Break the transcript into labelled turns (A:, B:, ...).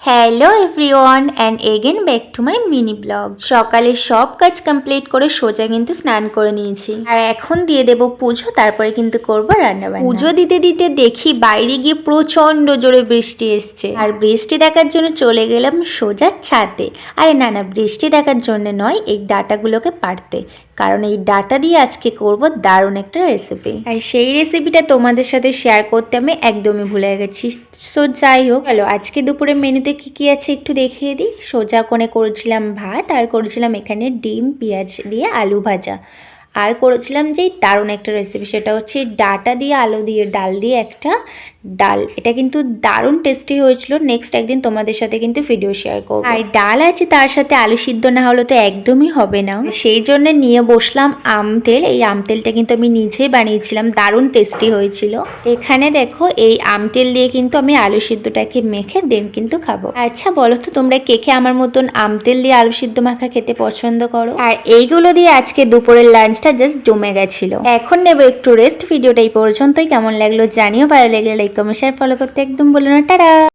A: Hello everyone and again back to my mini blog. সকালে সব কাজ কমপ্লিট করে সোজা কিন্তু স্নান করে নিয়েছি, আর এখন দিয়ে দেব পুজো, তারপরে কিন্তু করব রান্নাবান্না। পুজো দিতে দিতে দেখি বাইরে গিয়ে প্রচন্ড জোরে বৃষ্টি এসছে, আর বৃষ্টি দেখার জন্য চলে গেলাম সোজা ছাদে। আরে না না, বৃষ্টি দেখার জন্য নয়, এই ডাটাগুলোকে পারতে, কারণ এই ডাটা দিয়ে আজকে করব দারুণ একটা রেসিপি। আর সেই রেসিপিটা তোমাদের সাথে শেয়ার করতে আমি একদমই ভুলে গেছি। সো যাই হোক, চলো আজকে দুপুরের মেনুতে কি কি আছে একটু দেখিয়ে দিই। সোজা কোণে করেছিলাম ভাত, আর করেছিলাম এখানে ডিম পেঁয়াজ দিয়ে আলু ভাজা, আর করেছিলাম যেই দারুণ একটা রেসিপি, সেটা হচ্ছে ডাটা দিয়ে আলু দিয়ে ডাল দিয়ে একটা ডাল। এটা কিন্তু দারুণ টেস্টি হয়েছিল। নেক্সট একদিন তোমাদের সাথে কিন্তু ভিডিও শেয়ার করবো। আর ডাল আছে, তার সাথে আলু সিদ্ধ না হলে তো একদমই হবে না। সেই জন্য নিয়ে বসলাম আম তেল। এই আম তেলটা কিন্তু আমি নিজেই বানিয়েছিলাম, দারুণ টেস্টি হয়েছিল। এখানে দেখো, এই আম তেল দিয়ে কিন্তু আমি আলু সিদ্ধটাকে মেখে দেন কিন্তু খাবো। আচ্ছা বলো তো, তোমরা কে কে আমার মতন আম তেল দিয়ে আলু সিদ্ধ মাখা খেতে পছন্দ করো? আর এইগুলো দিয়ে আজকে দুপুরের লাঞ্চটা জাস্ট জমে গেছিল। এখন নেবো একটু রেস্ট। ভিডিওটা এই পর্যন্তই। কেমন লাগলো জানিও, ভালো লাগলে লাইক কমেন্ট শেয়ার ফলো করতে একদম বলো না। টাটা।